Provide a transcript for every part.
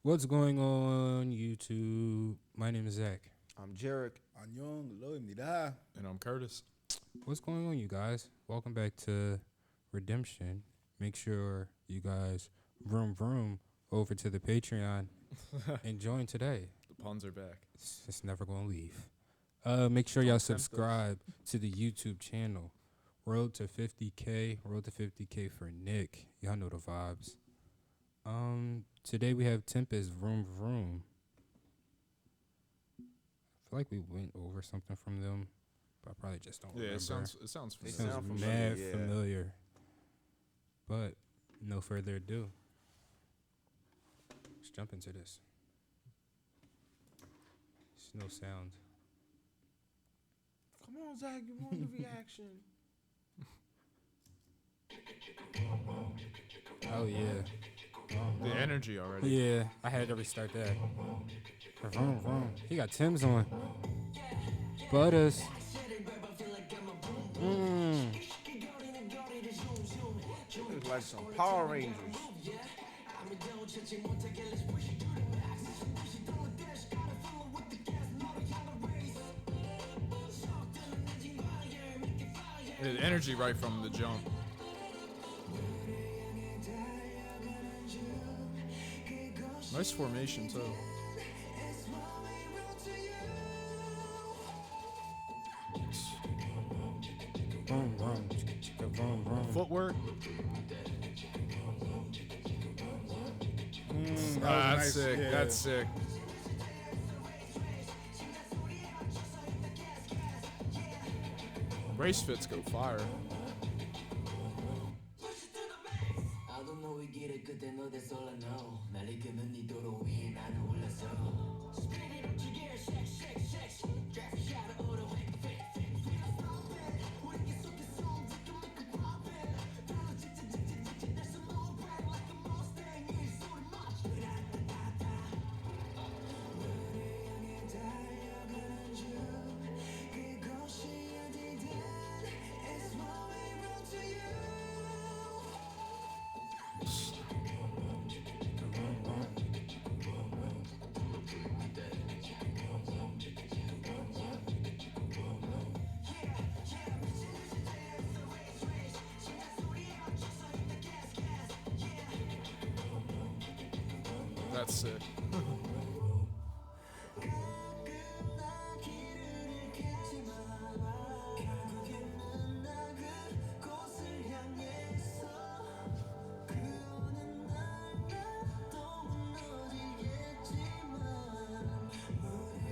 What's going on, YouTube? My name is Zach. I'm Jarek. 안녕, 로입니다. And I'm Curtis. What's going on, you guys? Welcome back to Redemption. Make sure you guys vroom vroom over to the Patreon and join today. The puns are back. It's never gonna leave. Make sure y'all subscribe to the YouTube channel. Road to 50K. Road to 50K for Nick. Y'all know the vibes. Today we have Tempest, Vroom Vroom. I feel like we went over something from them, but I probably just don't remember. It sounds familiar. It sounds mad familiar. But no further ado. Let's jump into this. There's no sound. Come on, Zach, you want the reaction. Oh yeah. The energy already. Yeah, I had to restart that. Vroom, vroom. He got Tim's on. Butters. It's like some Power Rangers. The energy right from the jump. Nice formation too. Vroom, vroom. Chicka, vroom, vroom. Footwork. That That's was nice. sick. Yeah. That's sick. Race fits go fire. I don't know we get it 그때 너 that's all I know 날 이끄는 네 도로 위에 나는 올랐어 Spin it up to gear shake shake shake Draft shot of auto fake fake fake We don't stop it 우리 계속해 손 take make a pop it 별로 직직 there's a low brand like a Mustang 이 소리 맞춰 라라라라 너를 향해 달려가는 중 그곳이 어디든 It's my way road to you That's sick.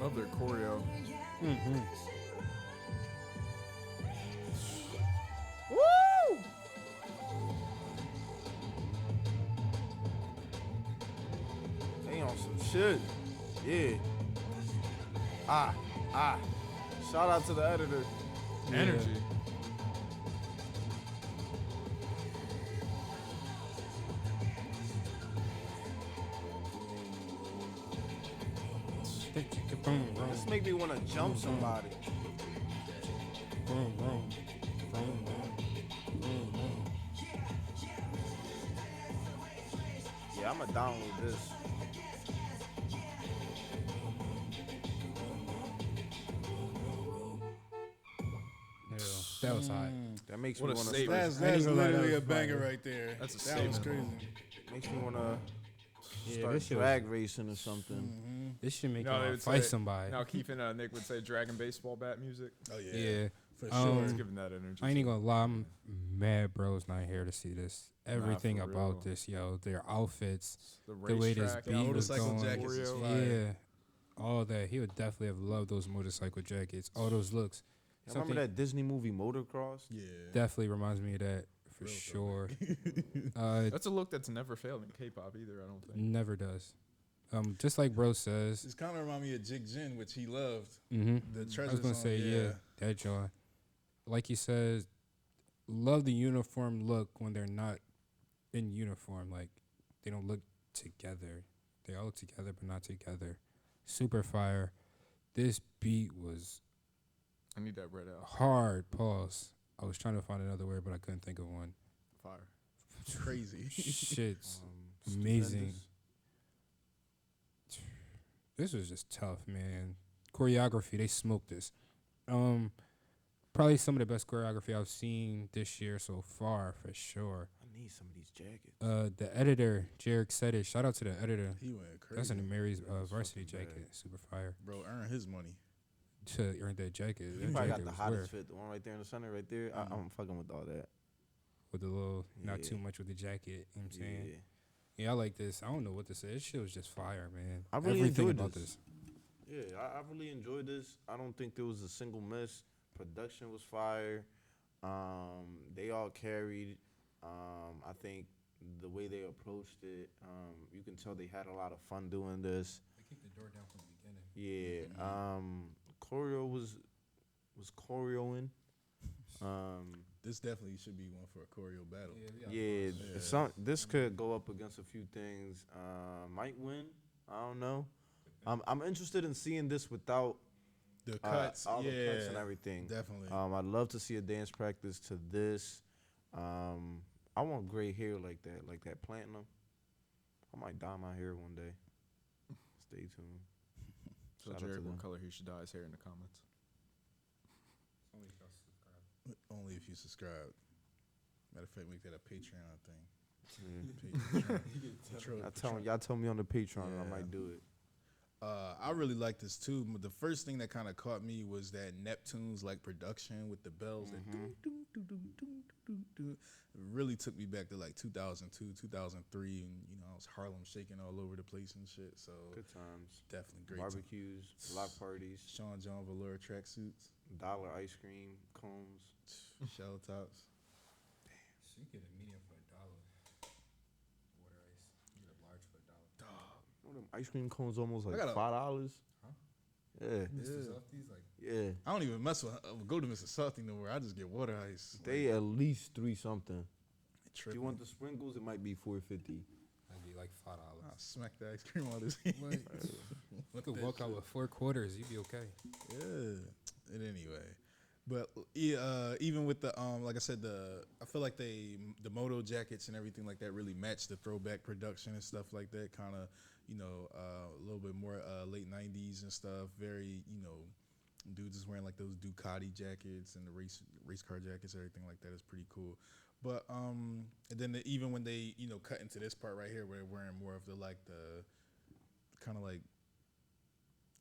Love their choreo. They on some shit. Yeah. Shout out to the editor. Energy. Chicka, vroom, vroom. This make me want to jump somebody. Vroom, vroom. Vroom, vroom. Vroom, vroom. Yeah, I'ma download this. Yeah, that was hot. That makes What me a want to. statement. That's I ain't gonna lie, literally that a was banger fire. right there. That's a That was statement. crazy. Makes me want to Yeah, start this shit drag racing or something. This should make No, you they want would to fight say- somebody. Now keeping Nick would say dragon baseball bat music. Oh yeah, Yeah. for Um, It's sure. giving that energy. I ain't even gonna lie, I'm mad bro's not here to see this. Everything for about real. this, yo, their outfits, the the way this racetrack, beat The was motorcycle going. jackets is Choreo. fire. Yeah, all that. He would definitely have loved those motorcycle jackets, all those looks. You remember that Disney movie Motocross? Yeah. Definitely reminds me of that for Real sure. That's a look that's never failed in K-pop either. I don't think. Never does. Just like bro says. This kind of remind me of Jig Jin, which he loved. Mm-hmm. The I treasure was gonna song, say yeah, that joint. Like he says, love the uniform look when they're not in uniform. Like they don't look together. They all look together but not together. Super fire. This beat was I need that red out. hard. Pause. I was trying to find another word, but I couldn't think of one. Fire. It's crazy. Shit's amazing. Stupendous. This was just tough, man. Choreography, they smoked this. Um, Probably some of the best choreography I've seen this year so far, for sure. I need some of these jackets. The editor, Jarek said it. Shout out to the editor. He went crazy. That's an Mary's That's varsity fucking jacket. bad. Super fire. Bro, earn his money. To earn that jacket. He That probably got jacket the was hottest weird. fit, the one right there in the center, right there. I'm fucking with all that. With the little, not Yeah. too much with the jacket. You know what I'm saying? Yeah. Yeah, I like this. I don't know what to say. This shit was just fire, man. I really Everything enjoyed about this. Yeah, I really enjoyed this. I don't think there was a single miss. Production was fire. They all carried. I think the way they approached it, you can tell they had a lot of fun doing this. They keep the door down from the beginning. Yeah. Choreo was choreoing. This definitely should be one for a choreo battle. Yeah, this could go up against a few things. Might win. I don't know. I'm interested in seeing this without The cuts, all yeah, the cuts and everything. definitely. I'd love to see a dance practice to this. I want gray hair like that platinum. I might dye my hair one day. Stay tuned. So Shout out to Jared, them. what color he should dye his hair in the comments? Only if you subscribe. Matter of fact, make that a Patreon thing. Y'all tell me on the Patreon, and I Yeah. might do it. I really like this too. But the first thing that kind of caught me was that Neptune's like production with the bells that It really took me back to like 2002, 2003, and I was Harlem shaking all over the place and shit. So Good times. definitely great. Barbecues, block parties, Sean John velour tracksuits, dollar ice cream cones. shell tops. So you get a medium for $1. Water ice. You get a large for $1. You know them ice cream cones almost like I got a- $5. Huh? Yeah, Mr. Softies, like, yeah. I don't even mess with go to Mr. Salty no more. I just get water ice. They at least 3 something. If Tripping. you want the sprinkles, it might be $4.50. I'd be like $5. I'll smack the ice cream out his What? hand. You could walk out with 4 quarters. You'd be okay. Yeah. And anyway, but yeah, even with the like I said, I feel like the moto jackets and everything like that really matched the throwback production and stuff like that. Kind of, a little bit more late '90s and stuff. Very, dudes is wearing like those Ducati jackets and the race car jackets, everything like that is pretty cool. But and then even when they cut into this part right here, where they're wearing more of the kind of like.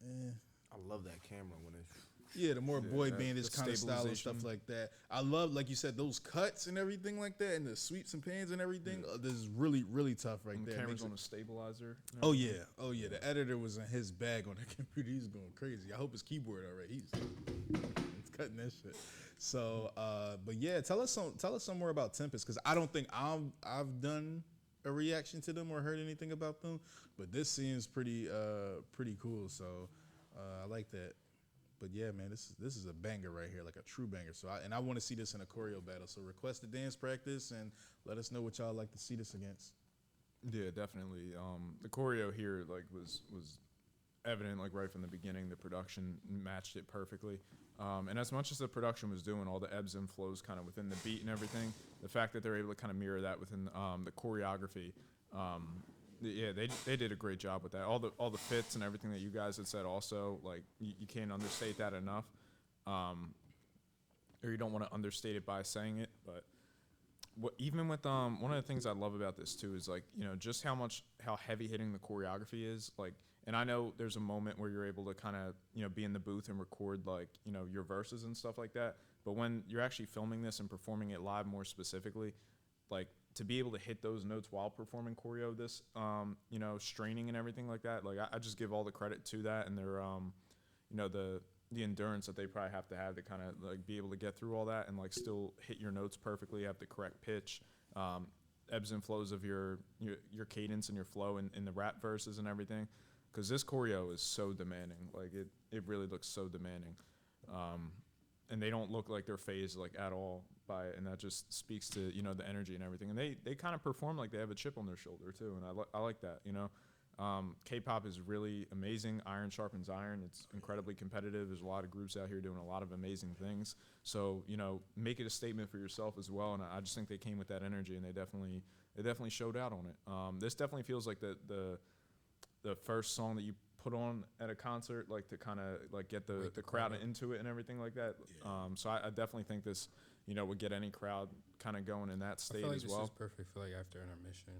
I love that camera when it's. Yeah, the more boy that- bandish the kind of style and stuff stabilization. like that. I love, like you said, those cuts and everything like that, and the sweeps and pans and everything. This is really, really tough right And the there. camera's Makes on it- a stabilizer. and Oh everything. yeah, oh yeah. The editor was in his bag on the computer. He's going crazy. I hope his keyboard already. He's cutting that shit. So, but yeah, tell us some more about Tempest, because I don't think I've done a reaction to them or heard anything about them, but this seems pretty cool. So, I like that. But yeah, man, this is a banger right here, like a true banger. So I want to see this in a choreo battle. So request a dance practice and let us know what y'all like to see this against. Yeah, definitely. The choreo here was evident right from the beginning. The production matched it perfectly. And as much as the production was doing all the ebbs and flows kind of within the beat and everything, the fact that they're able to kind of mirror that within the choreography, yeah, they did a great job with that. All the fits and everything that you guys had said also, you can't understate that enough. Or you don't want to understate it by saying it, but even with one of the things I love about this too is just how heavy hitting the choreography is. And I know there's a moment where you're able to kind of be in the booth and record your verses and stuff like that. But when you're actually filming this and performing it live more specifically, to be able to hit those notes while performing choreo, this straining and everything like that, I just give all the credit to that and their the endurance that they probably have to kind of be able to get through all that and still hit your notes perfectly, have the correct pitch, ebbs and flows of your cadence and your flow in the rap verses and everything, because this choreo is so demanding. It really looks so demanding, and they don't look like they're phased at all by it, and that just speaks to the energy and everything. And they kind of perform like they have a chip on their shoulder too, and I like that. K-pop is really amazing. Iron sharpens iron. It's incredibly competitive. There's a lot of groups out here doing a lot of amazing things. So make it a statement for yourself as well. And I just think they came with that energy, and they definitely showed out on it. This definitely feels like the first song that you put on at a concert, like to kind of like get the Wake the the crowd crowd up. into it and everything like that. Yeah. So I definitely think this, would get any crowd kind of going in that I state feel like as this well. is perfect for like after intermission.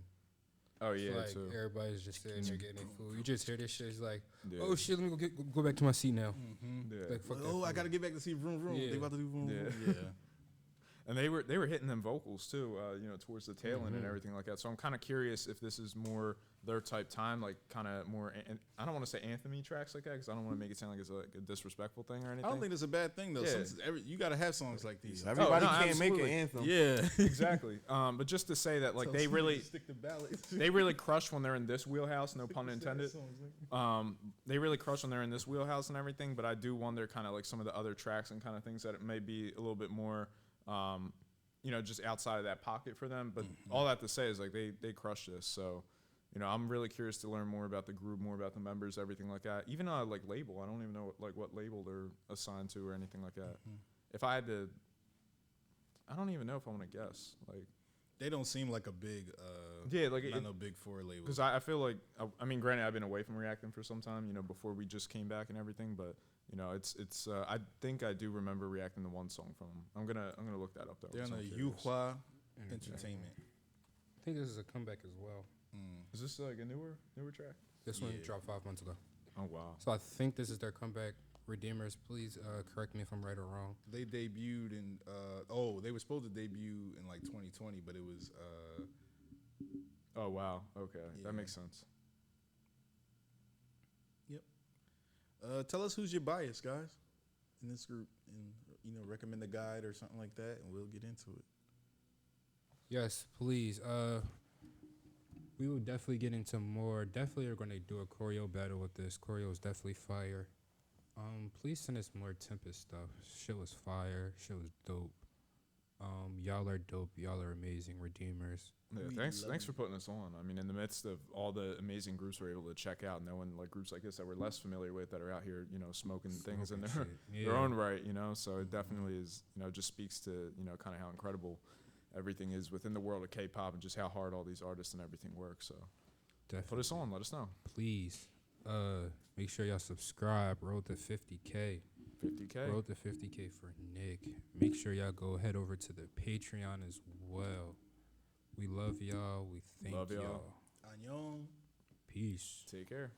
Oh It's yeah, like too. everybody's just sitting there getting their food. You just hear this shit. It's like, Yeah. oh shit, let me go back to my seat now. Mm-hmm. Yeah. Like fuck that Oh, I food. gotta get back to see Vroom Vroom. Yeah. They about to do Vroom Yeah. Vroom. Yeah. And they were hitting them vocals too, towards the tail end and Mhm. everything like that. So I'm kind of curious if this is more their type time, like kind of more. And I don't want to say anthem-y tracks like that because I don't want to make it sound like it's like a disrespectful thing or anything. I don't think that's a bad thing though. Yeah. You gotta have songs like these. Everybody no, can't make an absolutely. anthem. Yeah. exactly. But just to say that, like they really, stick to ballads. they really crush when they're in this wheelhouse. No pun intended. They really crush when they're in this wheelhouse and everything. But I do wonder, kind of like some of the other tracks and kind of things that it may be a little bit more. Just outside of that pocket for them. But all that to say is like they crush this. So, I'm really curious to learn more about the group, more about the members, everything like that. Even like label, I don't even know what label they're assigned to or anything like that. If I had to, I don't even know if I want to guess. Like, They don't seem like a big. Not no big four label. because I feel like I mean, granted, I've been away from reacting for some time. Before we just came back and everything, but. It's I think I do remember reacting to one song from them. I'm gonna look that up though. They're on so I'm the curious. Yuhua Entertainment. I think this is a comeback as well. Is this like a newer track? This one Yeah. dropped 5 months ago. Oh wow. So I think this is their comeback. Redeemers, please correct me if I'm right or wrong. They debuted in. They were supposed to debut in like 2020, but it was. Oh wow. Okay, Yeah. that makes sense. Tell us who's your bias, guys, in this group, and recommend a guide or something like that, and we'll get into it. Yes, please. We will definitely get into more. Definitely are going to do a choreo battle with this. Choreo is definitely fire. Please send us more Tempest stuff. Shit was fire. Shit was dope. Y'all are dope. Y'all are amazing. Redeemers. Yeah, We thanks love for putting this on. I mean, in the midst of all the amazing groups we're able to check out, knowing like groups like this that we're less familiar with that are out here, smoking things in Smoking their shit. their Yeah. own right, So it definitely is, just speaks to kind of how incredible everything is within the world of K-pop and just how hard all these artists and everything work. So Definitely. put us on. Let us know. Please. Make sure y'all subscribe. Road to 50K. 50K. Road to 50K for Nick. Make sure y'all go head over to the Patreon as well. We love y'all. We thank Love y'all. y'all. Annyeong. Peace. Take care.